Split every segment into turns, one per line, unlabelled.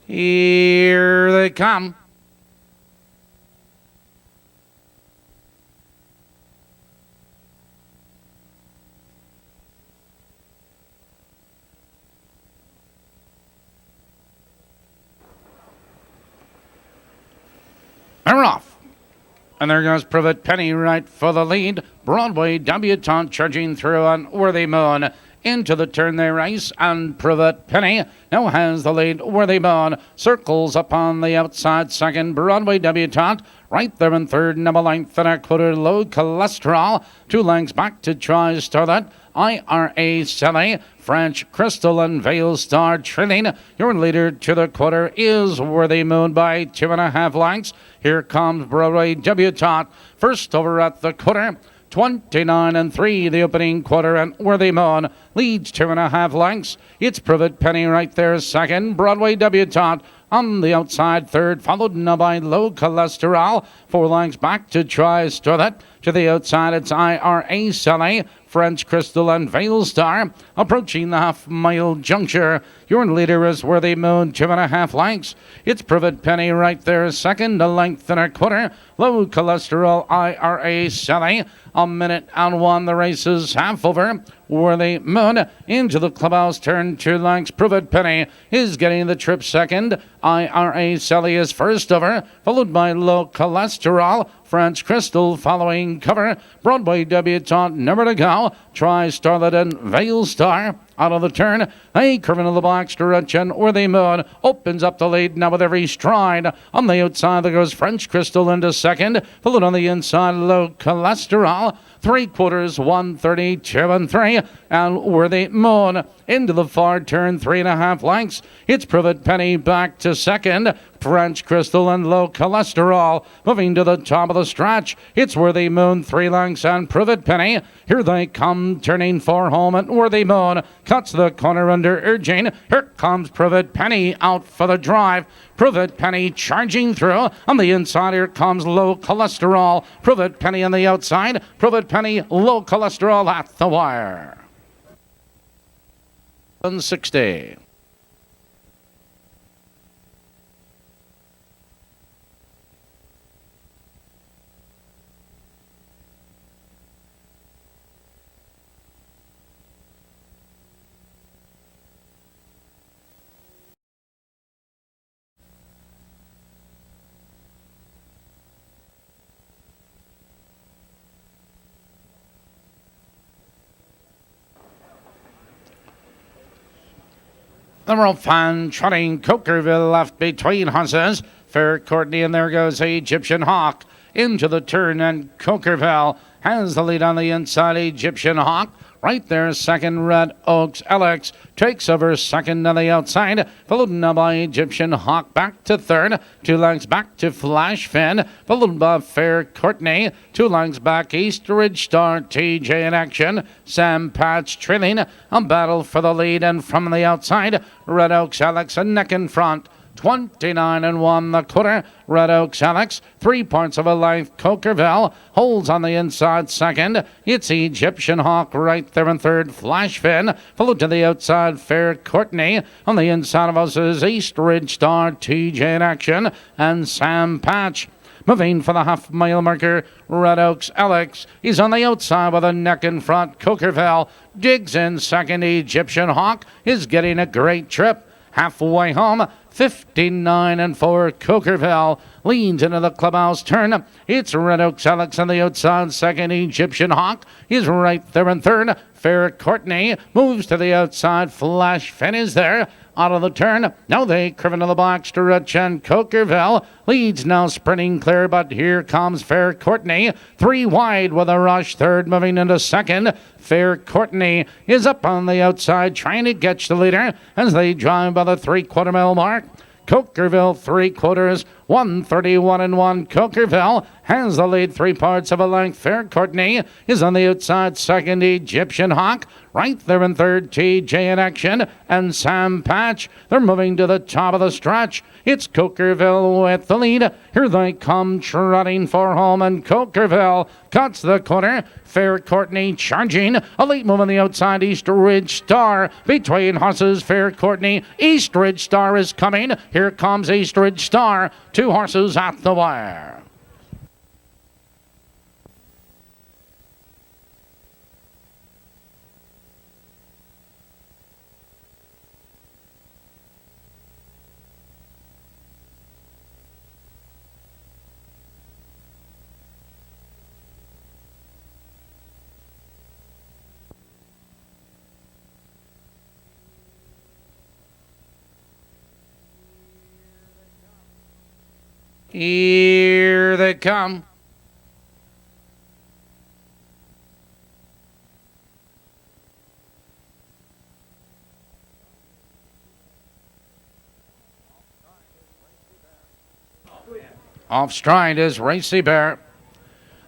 Here they come. They're off. And there goes Privet Penny right for the lead. Broadway Debutante charging through on Worthy Moon. Into the turn they race, and Privet Penny now has the lead. Worthy Moon circles up on the outside second. Broadway Debutante right there in third. Number length and a quarter. Low Cholesterol 2 lengths back to try Starlet. IRA Sally, French Crystal and Veil Star Trilling. Your leader to the quarter is Worthy Moon by 2.5 lengths. Here comes Broadway Debutante first over at the quarter. 29 3 the opening quarter, and Worthy Moon leads 2.5 lengths. It's Privet Penny right there second. Broadway Debutante on the outside third, followed now by Low Cholesterol 4 lengths back to try Starlet. To the outside it's IRA Sally, French Crystal and Veil Star. Approaching the half-mile juncture, your leader is Worthy Moon 2.5 lengths. It's Privet Penny right there second, a length and a quarter. Low Cholesterol IRA Sally, 1:01 the race is half over. Worthy Moon into the clubhouse turn 2 lengths. Privet Penny is getting the trip second. IRA Sally is first over, followed by Low Cholesterol. French Crystal following cover. Broadway Debutante number to go. Try Starlet and Veil Star. Out of the turn, they curve into the black stretch, and Worthy Moon opens up the lead now with every stride. On the outside, there goes French Crystal into second, followed on the inside, Low Cholesterol. 3/4, 1:32 3, and Worthy Moon into the far turn, 3.5 lengths. It's Privet Penny back to second. French Crystal and Low Cholesterol moving to the top of the stretch. It's Worthy Moon 3 lengths and Privet Penny. Here they come, turning for home, and Worthy Moon cuts the corner under urging. Here comes Privet Penny out for the drive. Privet Penny charging through. On the inside, here comes Low Cholesterol. Privet Penny on the outside. Privet Penny, Low Cholesterol at the wire. 160. The World Fan trotting Cokerville left between horses. Fair Courtney, and there goes Egyptian Hawk into the turn, and Cokerville has the lead on the inside. Egyptian Hawk right there second. Red Oaks Alex takes over second on the outside, followed now by Egyptian Hawk back to third. 2 lengths back to Flash Finn, followed by Fair Courtney. 2 lengths back East Ridge Star TJ in action. Sam Patch trailing a battle for the lead, and from the outside Red Oaks Alex a neck in front. 29 1 the quarter. Red Oaks Alex 3 parts of a length. Cokerville holds on the inside second. It's Egyptian Hawk right there in third. Flash Finn followed to the outside. Fair Courtney on the inside of us is East Ridge Star TJ in action, and Sam Patch. Moving for the half-mile marker, Red Oaks Alex. He's on the outside with a neck in front. Cokerville digs in second. Egyptian Hawk is getting a great trip. Halfway home, 59 4. Cokerville leans into the clubhouse turn. It's Red Oaks Alex on the outside second. Egyptian Hawk is right there in third. Fair Courtney moves to the outside. Flash Finn is there. Out of the turn, now they curve into the black stretch, and Cokerville leads now sprinting clear, but here comes Fair Courtney. 3 wide with a rush, third moving into second. Fair Courtney is up on the outside trying to catch the leader as they drive by the 3/4 mile mark. Cokerville 3/4, 131 and 1. Cokerville has the lead 3 parts of a length. Fair Courtney is on the outside. Second, Egyptian Hawk. Right there in third, TJ in action. And Sam Patch. They're moving to the top of the stretch. It's Cokerville with the lead. Here they come trotting for home. And Cokerville cuts the corner. Fair Courtney charging. A late move on the outside. East Ridge Star between horses. Fair Courtney. East Ridge Star is coming. Here comes East Ridge Star. 2 horses at the wire. Here they come. Off stride is Racy Bear.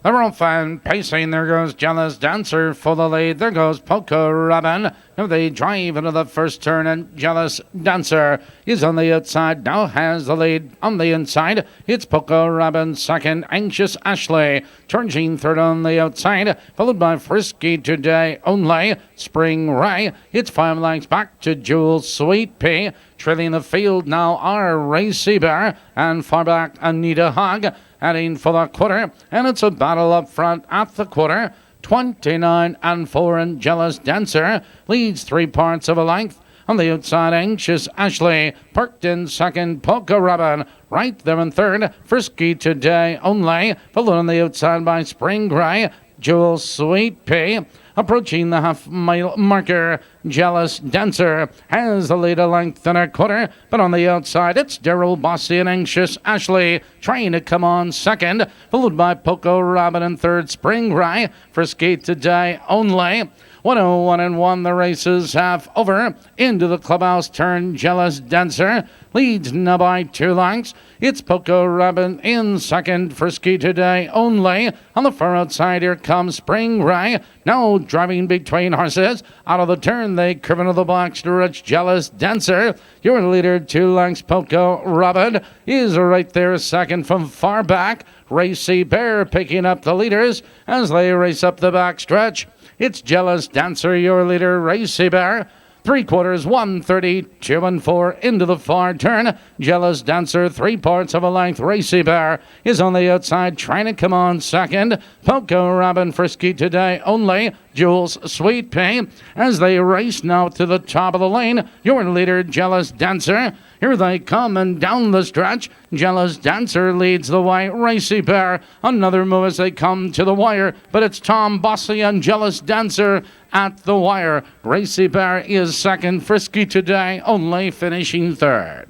The rope fan pacing. There goes Jealous Dancer for the lead. There goes Poco Robin. Now they drive into the first turn, and Jealous Dancer is on the outside. Now has the lead on the inside. It's Poco Robin second. Anxious Ashley charging third on the outside, followed by Frisky Today Only. Spring Ray. It's 5 lengths back to Jewel Sweet Pea. Trailing the field now are Racy Bear and far back Anita Hogg. Heading for the quarter, and it's a battle up front at the quarter. 29 and 4, and Jealous Dancer leads 3 parts of a length. On the outside, Anxious Ashley parked in second. Polka Robin right there in third. Frisky Today Only, followed on the outside by Spring Gray. Jewel Sweet Pea. Approaching the half-mile marker, Jealous Dancer has the lead a length and a quarter, but on the outside, it's Daryl Bossy and Anxious Ashley trying to come on second, followed by Poco Robin in third. Spring Rye, Frisky Today Only. 101 and 1, the race is half over. Into the clubhouse turn, Jealous Dancer leads now by 2 lengths. It's Poco Robin in second. Frisky Today Only. On the far outside, here comes Spring Ray. Now driving between horses. Out of the turn, they curve into the box to reach Jealous Dancer. Your leader, 2 lengths, Poco Robin, is right there second from far back. Racy Bear picking up the leaders as they race up the back stretch. It's Jealous Dancer, your leader, Racy Bear. 3/4, 132 and 4 into the far turn. Jealous Dancer, 3 parts of a length. Racy Bear is on the outside, trying to come on second. Poco Robin, Frisky Today Only. Jules Sweet Pea as they race now to the top of the lane. Your leader, Jealous Dancer. Here they come, and down the stretch, Jealous Dancer leads the way. Racy Bear, another move as they come to the wire, but it's Tom Bossy and Jealous Dancer at the wire. Racy Bear is second. Frisky Today Only finishing third.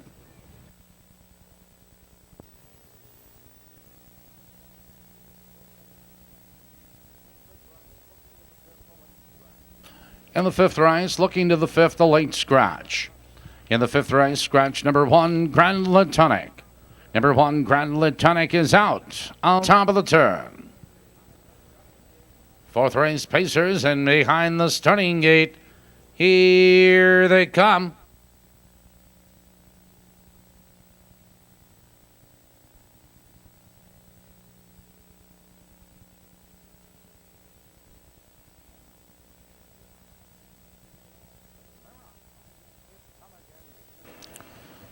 In the 5th race, looking to the 5th, the late scratch. In the 5th race, scratch number 1, Grand Latonic. Number 1, Grand Latonic is out on top of the turn. 4th race, Pacers, and behind the starting gate, here they come.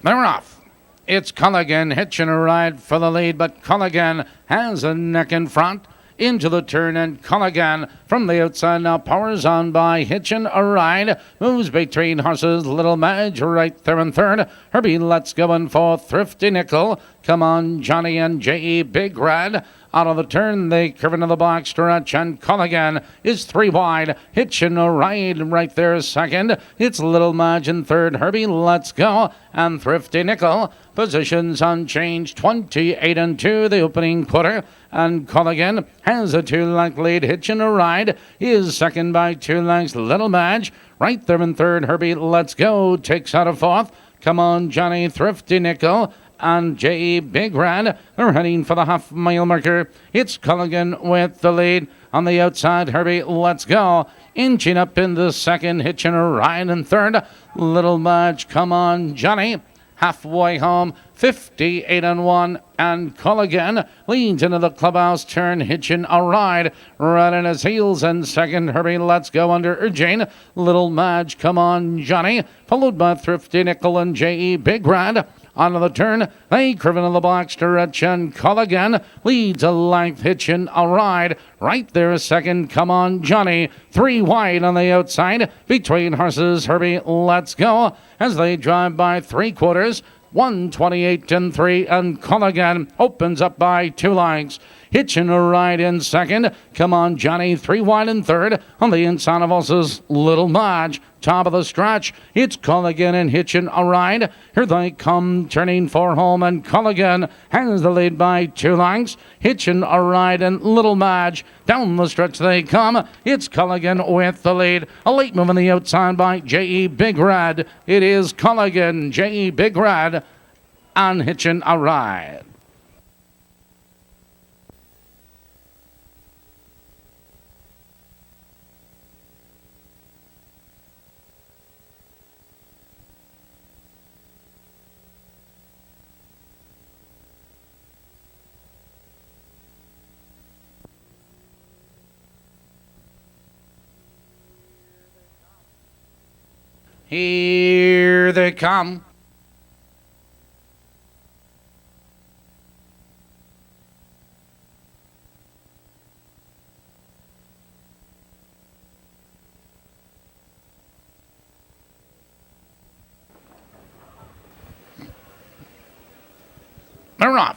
They're off. It's Culligan hitching a ride for the lead, but Culligan has a neck in front. Into the turn, and Culligan from the outside now powers on by hitching a ride. Moves between horses. Little Madge right there in third. Herbie Let's Go in fourth. Thrifty Nickel. Come on, Johnny and J.E. Big Red. Out of the turn, they curve into the box stretch, and Culligan is 3 wide. Hitching a ride right there second. It's Little Madge in third. Herbie Let's Go and Thrifty Nickel. Positions unchanged, 28 and 2, the opening quarter. And Culligan has a 2-length lead. Hitching a ride is second by 2 lengths. Little Madge right there in third. Herbie Let's Go takes out a fourth. Come on, Johnny, Thrifty Nickel and J.E. Big Red. They're heading for the half-mile marker. It's Culligan with the lead. On the outside, Herbie, let's go. Inching up in the second, hitching a ride in third. Little Madge, come on, Johnny. Halfway home, 58-1, and Culligan leads into the clubhouse turn, hitching a ride. Right in his heels, and second, Herbie, let's go under urging. Little Madge, come on, Johnny, followed by Thrifty Nickel and J.E. Big Red. Onto the turn, they curve into the box direction. Culligan leads a length, hitching a ride. Right there, second, come on, Johnny. 3 wide on the outside. Between horses, Herbie, let's go. As they drive by 3/4. 128-3, and Culligan opens up by 2 lengths. Hitching a ride in second. Come on, Johnny. 3 wide in third. On the inside of horses, Little Madge. Top of the stretch, it's Culligan and hitching a ride. Here they come, turning for home, and Culligan has the lead by 2 lengths. Hitching a ride, and Little Madge. Down the stretch they come. It's Culligan with the lead. A late move on the outside by J.E. Big Red. It is Culligan, J.E. Big Red, and hitching a ride. Here they come. They're off.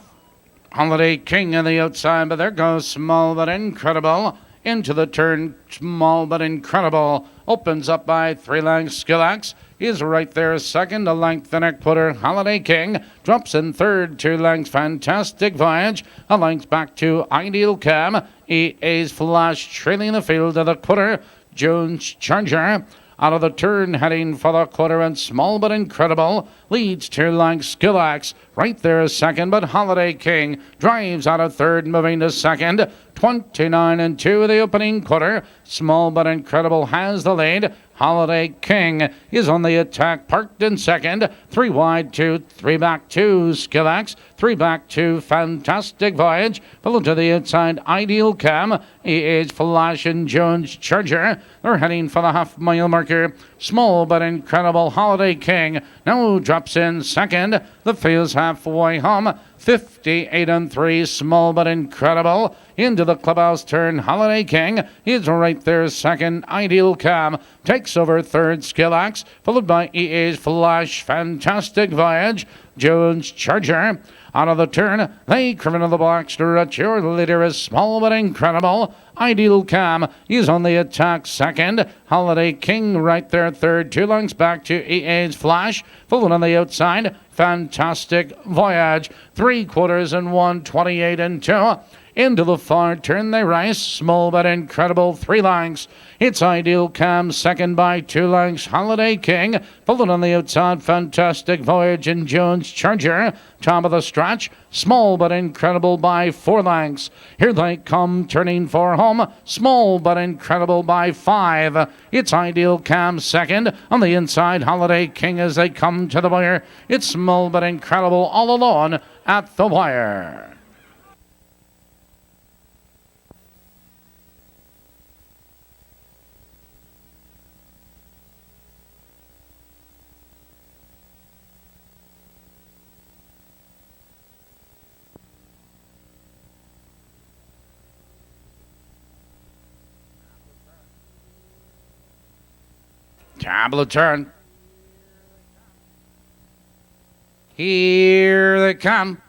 Holiday King on the outside, but there goes Small but Incredible. Into the turn, Small but Incredible. Opens up by 3 lengths. Skillax is right there. Second, a length and a quarter. Holiday King drops in third. 2 lengths. Fantastic Voyage. A length back to Ideal Cam. EA's Flash trailing the field to the quarter. Jones Charger. Out of the turn, heading for the quarter, and Small but Incredible leads 2 lengths. Skillax right there is second, but Holiday King drives out of third, moving to second. 29-2 the opening quarter. Small but Incredible has the lead. Holiday King is on the attack, parked in second. 3 wide, 2, 3 back, 2. Skillax, 3 back, 2. Fantastic Voyage. Followed to the outside, Ideal Cam. EA's Flash and Jones Charger. They're heading for the half-mile marker. Small but Incredible. Holiday King now drops in second. The field's halfway home. 58-3. Small but Incredible. Into the clubhouse turn. Holiday King is right there second. Ideal Cam takes over third. Skillax, followed by EA's Flash. Fantastic Voyage. Jones Charger. Out of the turn, they curve into the box stretch. Your leader is Small but Incredible. Ideal Cam is on the attack second. Holiday King right there third. 2 lengths back to EA's Flash. Followed on the outside, Fantastic Voyage. 3/4 and 128-2. Into the far turn they race. Small but Incredible, 3 lengths. It's Ideal Cam second by 2 lengths. Holiday King followed on the outside. Fantastic Voyage and Jones Charger. Top of the stretch. Small but Incredible by 4 lengths. Here they come turning for home. Small but Incredible by 5. It's Ideal Cam second. On the inside, Holiday King as they come to the wire. It's Small but Incredible all alone at the wire. Tablet turn. Here they come.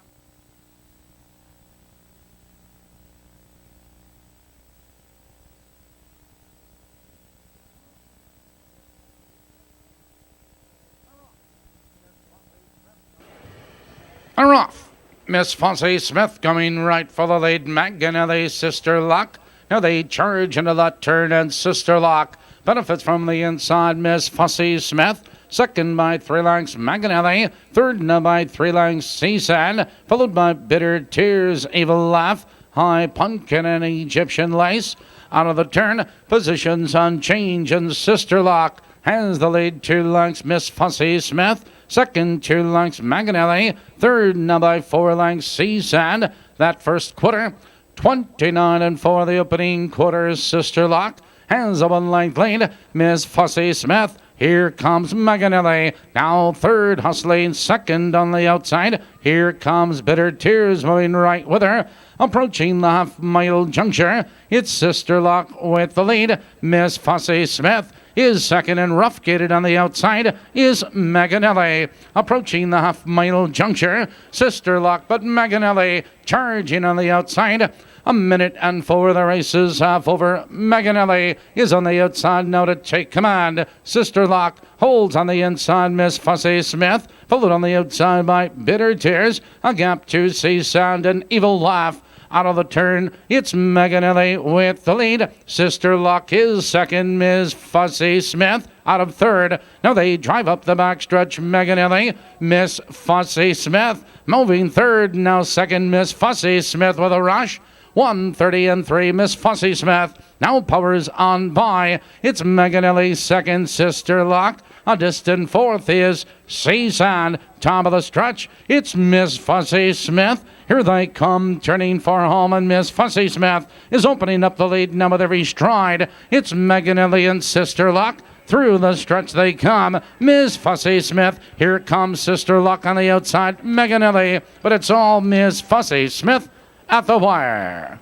Are off. Miss Fossey Smith coming right for the lead. McGinley, Sister Luck. Now they charge into that turn, and Sister Luck benefits from the inside. Miss Fossey Smith Second by 3 lengths, Manganelli. Third now by 3 lengths, Seasand. Followed by Bitter Tears, Evil Laugh, High Pumpkin, and Egyptian Lace. Out of the turn, positions on change, and Sister Lock has the lead. 2 lengths, Miss Fussy Smith. Second, 2 lengths, Manganelli. Third now by 4 lengths, Seasand. That first quarter, 29 and 4 the opening quarter. Sister Lock has a 1 length lead. Miss Fussy Smith. Here comes Manganelli. Now third, hustling. Second on the outside. Here comes Bitter Tears moving right with her. Approaching the half-mile juncture, it's Sister Lock with the lead. Miss Fussy Smith is second, and rough-gated on the outside is Manganelli. Approaching the half-mile juncture, Sister Lock, but Manganelli charging on the outside. A minute and 4 the race is half over. Manganelli is on the outside now to take command. Sister Lock holds on the inside. Miss Fussy Smith, followed on the outside by Bitter Tears. A gap to Seasand and Evil Laugh. Out of the turn, it's Manganelli with the lead. Sister Lock is second. Miss Fussy Smith out of third. Now they drive up the backstretch. Manganelli, Miss Fussy Smith moving third. Now second, Miss Fussy Smith with a rush. 1:30 and 3, Miss Fussy Smith now powers on by. It's Manganelli second, Sister Lock. A distant fourth is Seasand. Top of the stretch, it's Miss Fussy Smith. Here they come, turning for home, and Miss Fussy Smith is opening up the lead now with every stride. It's Manganelli and Sister Lock. Through the stretch they come. Miss Fussy Smith. Here comes Sister Lock on the outside. Manganelli. But it's all Miss Fussy Smith at the wire.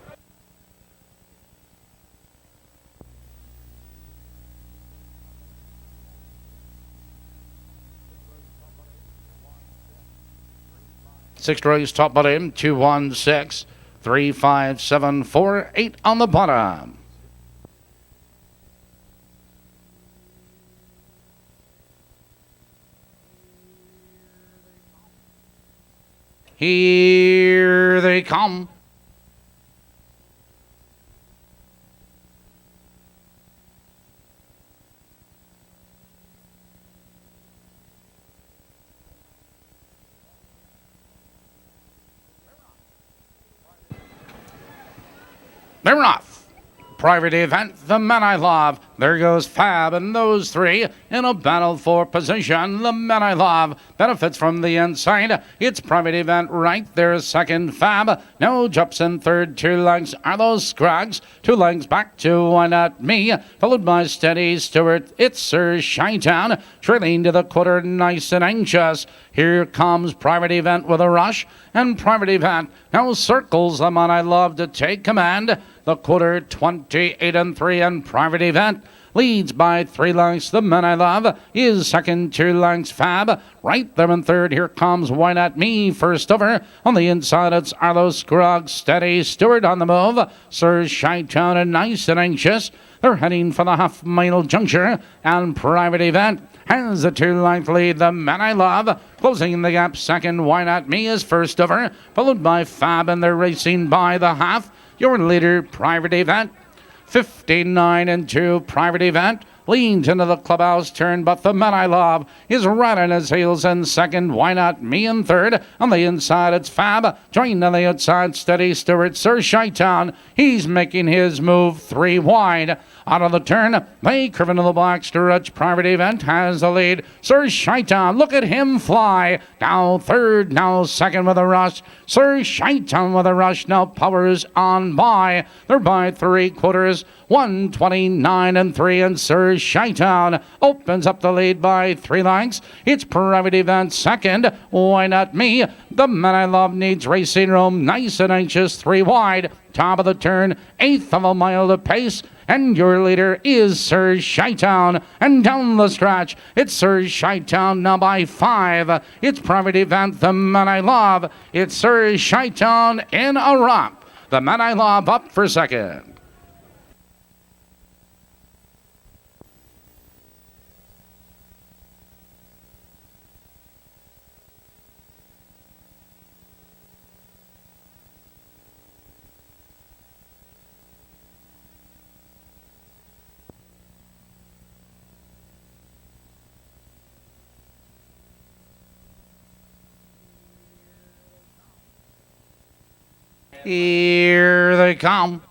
Sixth race, top bottom, 216, 3, 5, 7, 4, 8 on the bottom. Here they come. They're off. Private event, the man I love. There goes Fab and those three in a battle for position. The man I love benefits from the inside. It's private event right there. Second, Fab. No jumps in third. 2 lengths are those Scruggs. 2 lengths back to Why Not Me. Followed by Steady Stewart. It's Sir Shytown. Trailing to the quarter, Nice and Anxious. Here comes private event with a rush. And private event now circles the man I love to take command. The quarter, 28 and 3, and private event leads by 3 lengths. The man I love is second. 2 lengths, Fab. Right there in third. Here comes Why Not Me first over. On the inside, it's Arlo Scruggs. Steady Stewart on the move. Sir Shytown and Nice and Anxious. They're heading for the half-mile juncture, and private event has a 2-length lead. The man I love closing the gap second. Why Not Me is first over, followed by Fab, and they're racing by the half. Your leader, private event, 59 and 2, private event. Leans into the clubhouse turn, but the man I love is right on his heels in second. Why Not Me in third? On the inside, it's Fab. Joined on the outside, Steady Stewart. Sir Shytown, he's making his move 3 wide. Out of the turn, they curve into the black stretch. Private event has the lead. Sir Shytown, look at him fly. Now third, now second with a rush. Sir Shytown with a rush, now powers on by. They're by 3/4. 129 and 3, and Sir Shytown opens up the lead by 3 lengths. It's private event second. Why Not Me? The man I love needs racing room. Nice and Anxious 3 wide. Top of the turn, 1/8 of a mile to pace. And your leader is Sir Shytown. And down the stretch, it's Sir Shytown now by 5. It's private event, the man I love. It's Sir Shytown in a romp. The man I love up for second. Here they come.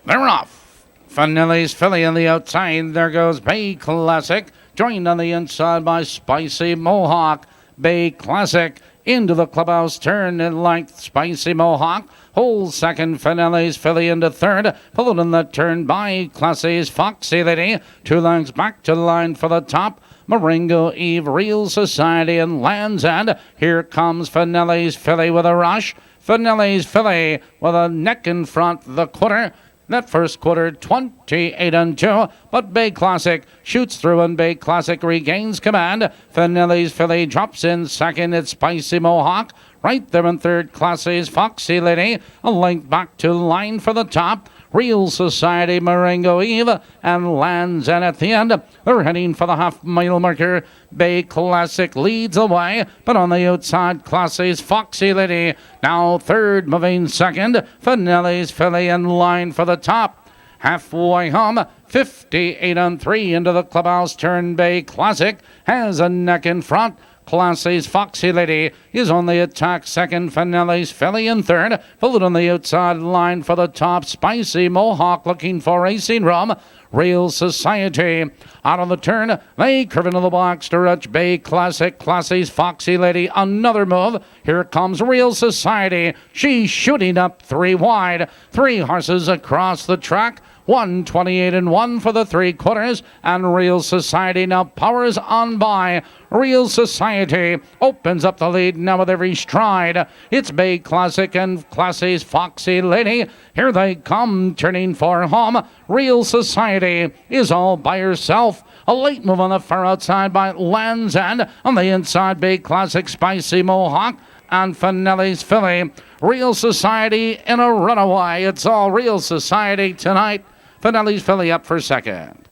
They're off. Fanelli's filly on the outside. There goes Bay Classic. Joined on the inside by Spicy Mohawk. Bay Classic into the clubhouse turn in length. Spicy Mohawk holds second. Fanelli's filly into third. Followed in the turn by Classy's Foxy Lady. 2 lengths back to the line for the top. Marengo Eve, Real Society, and Land's End. Here comes Fanelli's filly with a rush. Fanelli's filly with a neck in front. The quarter. That first quarter, 28-2, but Bay Classic shoots through and Bay Classic regains command. Fanelli's filly drops in second. It's Spicy Mohawk. Right there in third, Classy's Foxy Lady. A length back to line for the top. Real Society, Marengo Eve, and Lands End at the end. They're heading for the half-mile marker. Bay Classic leads away, but on the outside, Classy's Foxy Lady. Now third, moving second. Fanelli's filly in line for the top. Halfway home, 58-3 into the clubhouse turn. Bay Classic has a neck in front. Classy's Foxy Lady is on the attack second. Fanelli's filly in third. Followed on the outside line for the top. Spicy Mohawk looking for racing room. Real Society out on the turn. They curve into the box to reach Bay Classic. Classy's Foxy Lady. Another move. Here comes Real Society. She's shooting up 3 wide. 3 horses across the track. 128-1 for the 3 quarters, and Real Society now powers on by. Real Society opens up the lead now with every stride. It's Bay Classic and Classy's Foxy Lady. Here they come, turning for home. Real Society is all by herself. A late move on the far outside by Land's End. On the inside, Bay Classic, Spicy Mohawk, and Fanelli's filly. Real Society in a runaway. It's all Real Society tonight. Fanelli's filly up for second.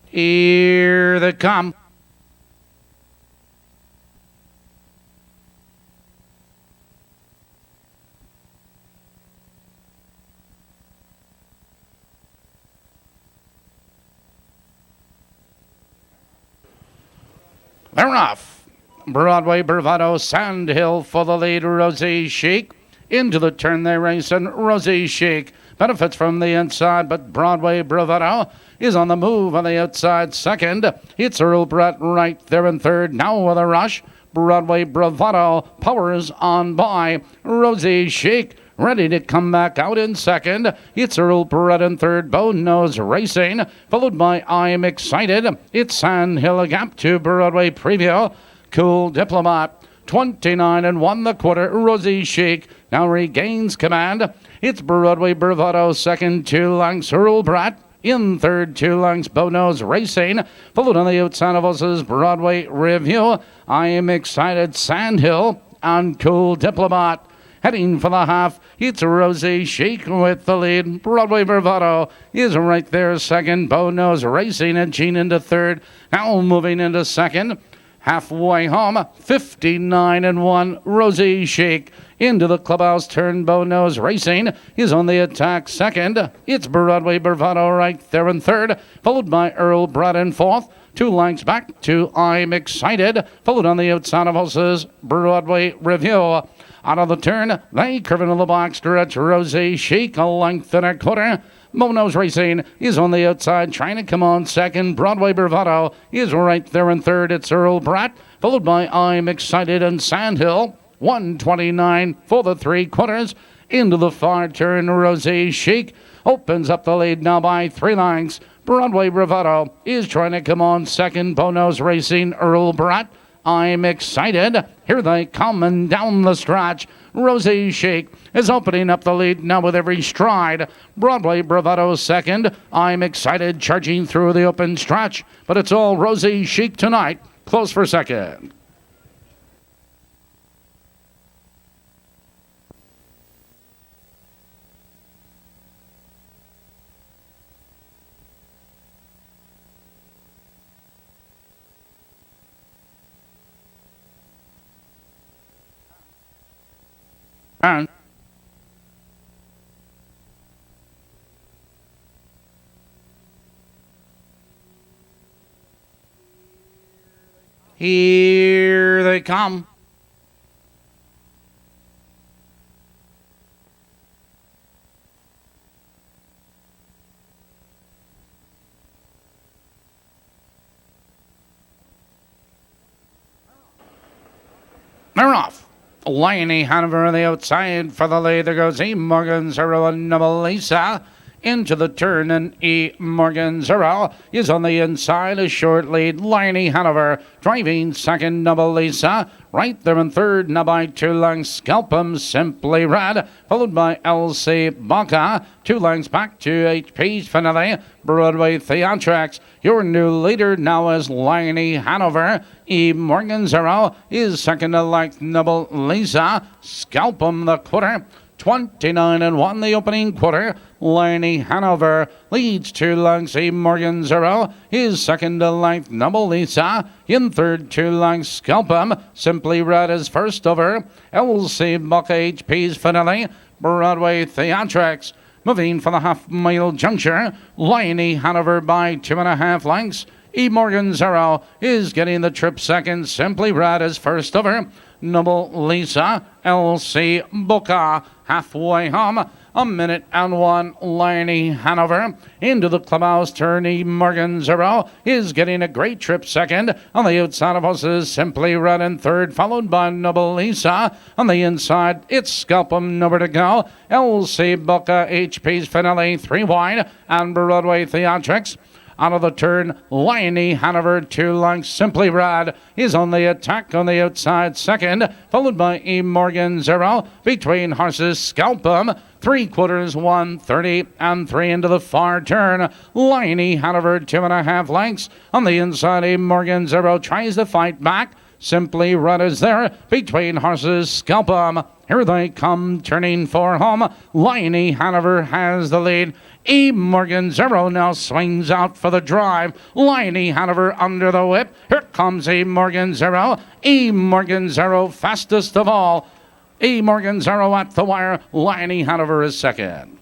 Here they come. They're off. Broadway Bravado, Sandhill for the lead. Rosie Chic. Into the turn they race, and Rosie Chic benefits from the inside, but Broadway Bravado is on the move on the outside second. It's Earl Brett right there in third. Now with a rush. Broadway Bravado powers on by. Rosie Chic ready to come back out in second. It's Earl Brett in third. Bone Nose Racing, followed by I'm Excited. It's Sandhill, a gap to Broadway Preview. Cool Diplomat. 29-1 the quarter. Rosie Chic now regains command. It's Broadway Bravado second, 2 lengths. Earl Brett in third, 2 lengths. Bono's Racing, followed on the outside of us is Broadway Review. I Am Excited, Sandhill, and Cool Diplomat. Heading for the half, it's Rosie Chic with the lead. Broadway Bravado is right there second. Bono's Racing and Gene into third. Now moving into second. Halfway home, 59-1. Rosie Chic into the clubhouse turn. Bono's Racing is on the attack second. It's Broadway Bravado right there in third, followed by Earl Brett in fourth. 2 lengths back to I'm Excited, followed on the outside of us is Broadway Review. Out of the turn, they curve into the box stretch. Rosie Chic, a length and a quarter. Bono's Racing is on the outside, trying to come on second. Broadway Bravado is right there in third. It's Earl Brett, followed by I'm Excited and Sandhill. 129 for the 3 quarters. Into the far turn, Rosie Chic opens up the lead now by 3 lengths. Broadway Bravado is trying to come on second. Bono's Racing, Earl Brett. I'm Excited. Here they come and down the stretch. Rosie Chic is opening up the lead now with every stride. Broadway Bravado second. I'm Excited charging through the open stretch. But it's all Rosie Chic tonight. Close for second. And here they come. They're off. Liney Hanover on the outside for the lead. There goes E. Morgan Zero and Lisa into the turn, and E. Morgan Zero is on the inside. A short lead. Liney Hanover driving second. Lisa right there in third. Now by 2 lengths. Scalp 'em Simply Red, followed by L.C. Baca. 2 lengths back to HP's Finale. Broadway Theatrics. Your new leader now is Liney Hanover. E. Morgan Zero is second to like Lisa. Scalp 'em the quarter. 29-1 the opening quarter. Liney Hanover leads 2 lengths. E. Morgan Zero is second to length. Lisa in third. 2 lengths. Scalp 'em Simply Red is first over. L.C. Buck HP's Finale. Broadway Theatrics. Moving for the half-mile juncture, Liney Hanover by 2.5 lengths. E. Morgan Zero is getting the trip second. Simply Red is first over. Lisa, L.C. Boca halfway home. 1:01. Liney Hanover into the clubhouse turn. E. Morgan Zero is getting a great trip second. On the outside of horses, Simply Red in third, followed by Lisa. On the inside, it's Scalp 'em number to go. L.C. Boca HP's Finale 3 wide, and Broadway Theatrics. Out of the turn, Liney Hanover 2 lengths. Simply Red is on the attack on the outside second, followed by E. Morgan Zero. Between horses, Scalp 'em 3/4, 1:30 and 3 into the far turn. Liney Hanover 2.5 lengths. On the inside, E. Morgan Zero tries to fight back. Simply Red is there between horses. Scalp 'em. Here they come, turning for home. Liney Hanover has the lead. E. Morgan Zero now swings out for the drive. Liney Hanover under the whip. Here comes E. Morgan Zero. E. Morgan Zero fastest of all. E. Morgan Zero at the wire. Liney Hanover is second.